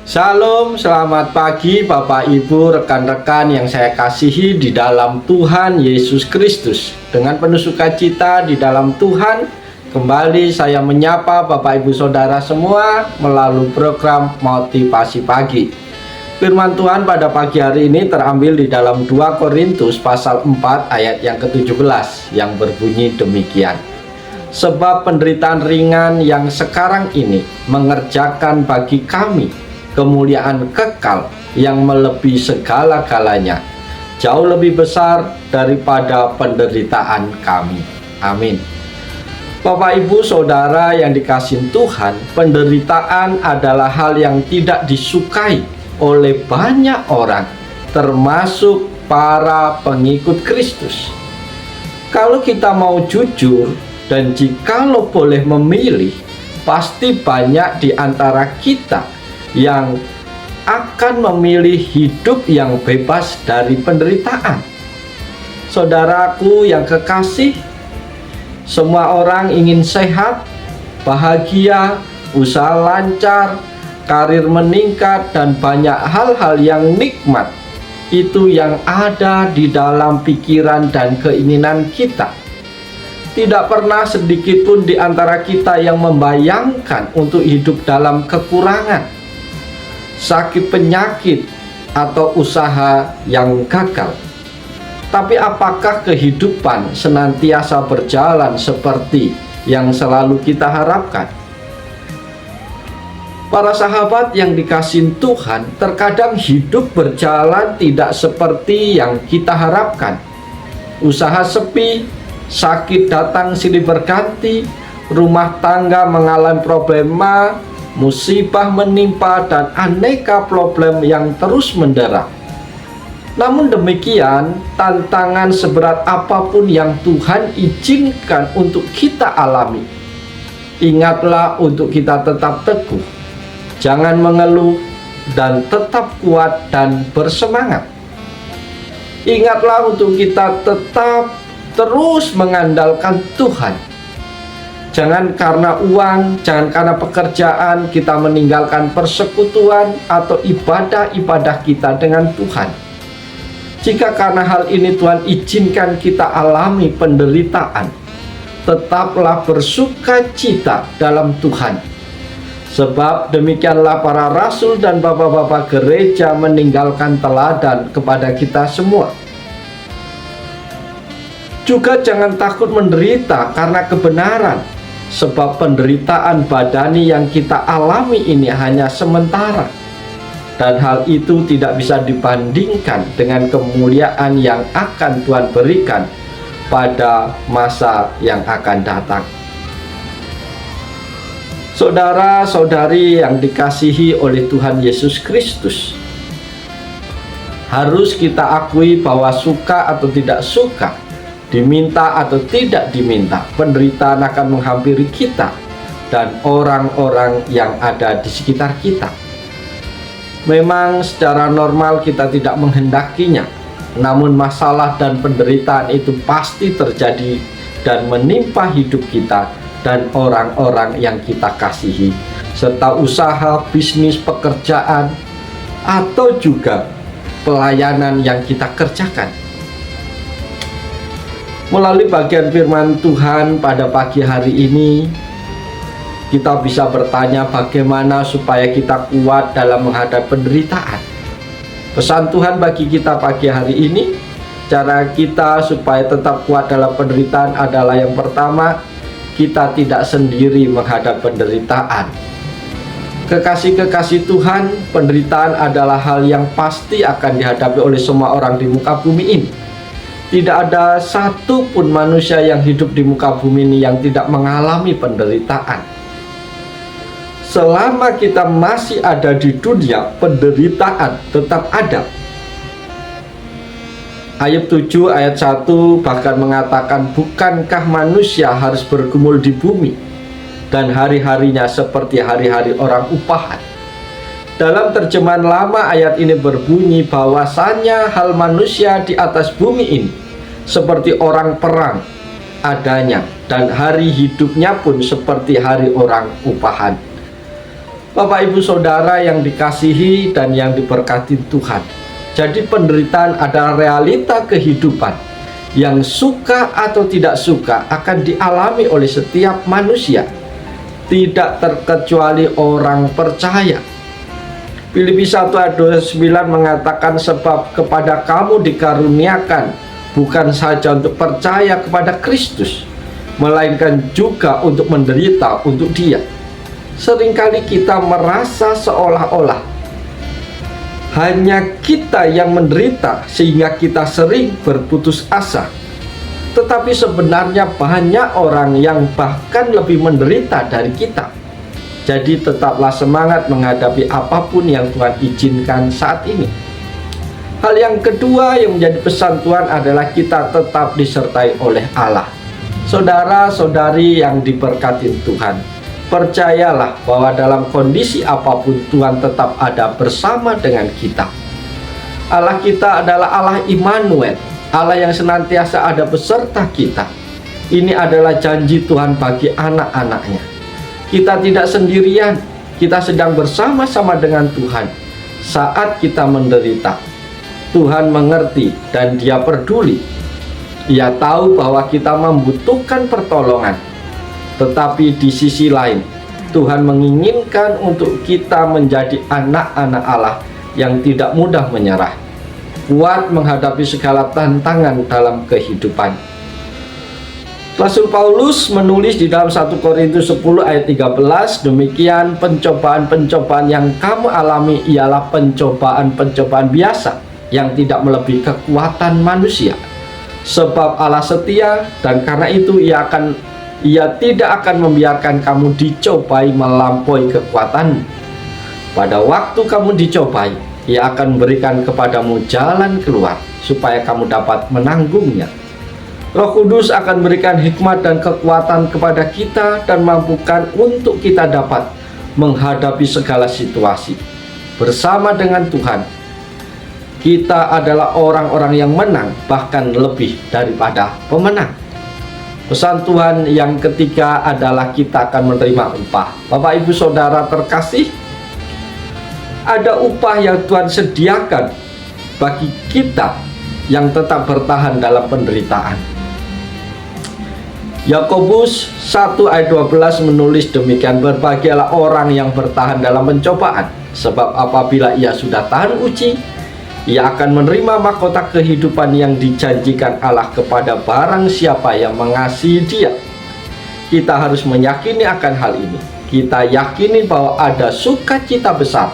Shalom, selamat pagi Bapak Ibu, rekan-rekan yang saya kasihi di dalam Tuhan Yesus Kristus. Dengan penuh sukacita di dalam Tuhan, kembali saya menyapa Bapak Ibu Saudara semua melalui program Motivasi Pagi. Firman Tuhan pada pagi hari ini terambil di dalam 2 Korintus pasal 4 ayat yang ke-17 yang berbunyi demikian. Sebab penderitaan ringan yang sekarang ini mengerjakan bagi kami kemuliaan kekal yang melebihi segala-galanya, jauh lebih besar daripada penderitaan kami. Amin. Bapak Ibu Saudara yang dikasihi Tuhan, penderitaan adalah hal yang tidak disukai oleh banyak orang, termasuk para pengikut Kristus. Kalau kita mau jujur dan jikalau boleh memilih, pasti banyak di antara kita yang akan memilih hidup yang bebas dari penderitaan. Saudaraku yang kekasih, semua orang ingin sehat, bahagia, usaha lancar, karir meningkat, dan banyak hal-hal yang nikmat. Itu yang ada di dalam pikiran dan keinginan kita. Tidak pernah sedikit pun di antara kita yang membayangkan untuk hidup dalam kekurangan, sakit penyakit, atau usaha yang gagal. Tapi apakah kehidupan senantiasa berjalan seperti yang selalu kita harapkan? Para sahabat yang dikasihi Tuhan, terkadang hidup berjalan tidak seperti yang kita harapkan. Usaha sepi, sakit datang silih berganti, rumah tangga mengalami problema, musibah menimpa, dan aneka problem yang terus mendera. Namun demikian, tantangan seberat apapun yang Tuhan izinkan untuk kita alami, ingatlah untuk kita tetap teguh, jangan mengeluh, dan tetap kuat dan bersemangat. Ingatlah untuk kita tetap terus mengandalkan Tuhan. Jangan karena uang, jangan karena pekerjaan kita meninggalkan persekutuan atau ibadah-ibadah kita dengan Tuhan. Jika karena hal ini Tuhan izinkan kita alami penderitaan, tetaplah bersukacita dalam Tuhan. Sebab demikianlah para rasul dan bapak-bapak gereja meninggalkan teladan kepada kita semua. Juga jangan takut menderita karena kebenaran, sebab penderitaan badani yang kita alami ini hanya sementara, dan hal itu tidak bisa dibandingkan dengan kemuliaan yang akan Tuhan berikan pada masa yang akan datang. Saudara-saudari yang dikasihi oleh Tuhan Yesus Kristus, harus kita akui bahwa suka atau tidak suka, diminta atau tidak diminta, penderitaan akan menghampiri kita dan orang-orang yang ada di sekitar kita. Memang secara normal kita tidak menghendakinya, namun masalah dan penderitaan itu pasti terjadi dan menimpa hidup kita dan orang-orang yang kita kasihi, serta usaha, bisnis, pekerjaan, atau juga pelayanan yang kita kerjakan. Melalui bagian firman Tuhan pada pagi hari ini, kita bisa bertanya bagaimana supaya kita kuat dalam menghadapi penderitaan. Pesan Tuhan bagi kita pagi hari ini, cara kita supaya tetap kuat dalam penderitaan adalah yang pertama, kita tidak sendiri menghadapi penderitaan. Kekasih-kekasih Tuhan, penderitaan adalah hal yang pasti akan dihadapi oleh semua orang di muka bumi ini. Tidak ada satu pun manusia yang hidup di muka bumi ini yang tidak mengalami penderitaan. Selama kita masih ada di dunia, penderitaan tetap ada. Ayub 7 ayat 1 bahkan mengatakan, bukankah manusia harus bergumul di bumi, dan hari-harinya seperti hari-hari orang upahan. Dalam terjemahan lama ayat ini berbunyi bahwasannya hal manusia di atas bumi ini seperti orang perang adanya, dan hari hidupnya pun seperti hari orang upahan. Bapak Ibu Saudara yang dikasihi dan yang diberkati Tuhan, jadi penderitaan adalah realita kehidupan yang suka atau tidak suka akan dialami oleh setiap manusia, tidak terkecuali orang percaya. Filipi 1 ayat 29 mengatakan, sebab kepada kamu dikaruniakan bukan saja untuk percaya kepada Kristus, melainkan juga untuk menderita untuk Dia. Seringkali kita merasa seolah-olah hanya kita yang menderita sehingga kita sering berputus asa. Tetapi sebenarnya banyak orang yang bahkan lebih menderita dari kita. Jadi tetaplah semangat menghadapi apapun yang Tuhan izinkan saat ini. Hal yang kedua yang menjadi pesan Tuhan adalah kita tetap disertai oleh Allah. Saudara-saudari yang diberkati Tuhan, percayalah bahwa dalam kondisi apapun Tuhan tetap ada bersama dengan kita. Allah kita adalah Allah Immanuel, Allah yang senantiasa ada beserta kita. Ini adalah janji Tuhan bagi anak-anaknya. Kita tidak sendirian, kita sedang bersama-sama dengan Tuhan. Saat kita menderita, Tuhan mengerti dan Dia peduli. Ia tahu bahwa kita membutuhkan pertolongan. Tetapi di sisi lain, Tuhan menginginkan untuk kita menjadi anak-anak Allah yang tidak mudah menyerah, kuat menghadapi segala tantangan dalam kehidupan. Rasul Paulus menulis di dalam 1 Korintus 10 ayat 13, demikian pencobaan-pencobaan yang kamu alami ialah pencobaan-pencobaan biasa yang tidak melebihi kekuatan manusia. Sebab Allah setia, dan karena itu Ia tidak akan membiarkan kamu dicobai melampaui kekuatanmu. Pada waktu kamu dicobai, Ia akan memberikan kepadamu jalan keluar supaya kamu dapat menanggungnya. Roh Kudus akan berikan hikmat dan kekuatan kepada kita dan mampukan untuk kita dapat menghadapi segala situasi. Bersama dengan Tuhan, kita adalah orang-orang yang menang, bahkan lebih daripada pemenang. Pesan Tuhan yang ketiga adalah kita akan menerima upah. Bapak Ibu Saudara terkasih, ada upah yang Tuhan sediakan bagi kita yang tetap bertahan dalam penderitaan. Yakobus 1 ayat 12 menulis demikian, berbahagialah orang yang bertahan dalam pencobaan, sebab apabila ia sudah tahan uji, ia akan menerima mahkota kehidupan yang dijanjikan Allah kepada barang siapa yang mengasihi Dia. Kita harus meyakini akan hal ini. Kita yakini bahwa ada sukacita besar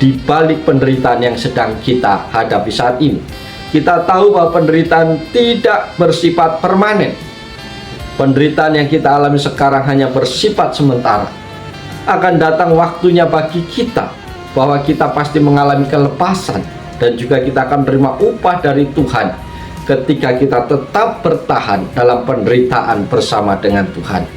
di balik penderitaan yang sedang kita hadapi saat ini. Kita tahu bahwa penderitaan tidak bersifat permanen. Penderitaan yang kita alami sekarang hanya bersifat sementara. Akan datang waktunya bagi kita bahwa kita pasti mengalami kelepasan, dan juga kita akan menerima upah dari Tuhan ketika kita tetap bertahan dalam penderitaan bersama dengan Tuhan.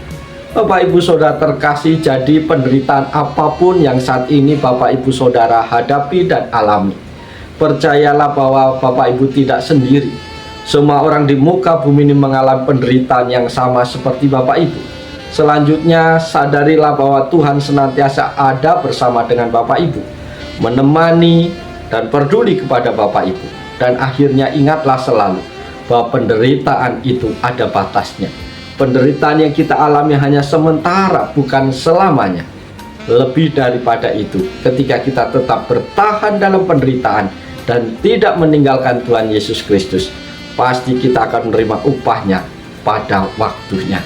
Bapak Ibu Saudara terkasih, jadi penderitaan apapun yang saat ini Bapak Ibu Saudara hadapi dan alami, percayalah bahwa Bapak Ibu tidak sendiri. Semua orang di muka bumi ini mengalami penderitaan yang sama seperti Bapak Ibu. Selanjutnya, sadarilah bahwa Tuhan senantiasa ada bersama dengan Bapak Ibu, menemani dan peduli kepada Bapak Ibu. Dan akhirnya ingatlah selalu bahwa penderitaan itu ada batasnya. Penderitaan yang kita alami hanya sementara, bukan selamanya. Lebih daripada itu, ketika kita tetap bertahan dalam penderitaan dan tidak meninggalkan Tuhan Yesus Kristus, pasti kita akan menerima upahnya pada waktunya.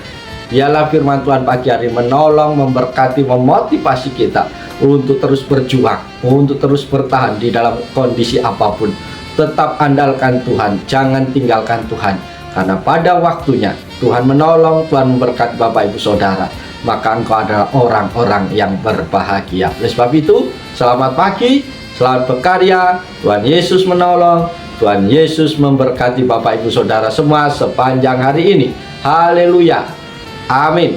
Biarlah firman Tuhan pagi hari menolong, memberkati, memotivasi kita untuk terus berjuang, untuk terus bertahan di dalam kondisi apapun. Tetap andalkan Tuhan, jangan tinggalkan Tuhan, karena pada waktunya Tuhan menolong, Tuhan memberkati Bapak Ibu Saudara, maka engkau adalah orang-orang yang berbahagia. Oleh sebab itu, selamat pagi, selamat berkarya, Tuhan Yesus menolong, Tuhan Yesus memberkati Bapak Ibu Saudara semua sepanjang hari ini. Haleluya. Amin.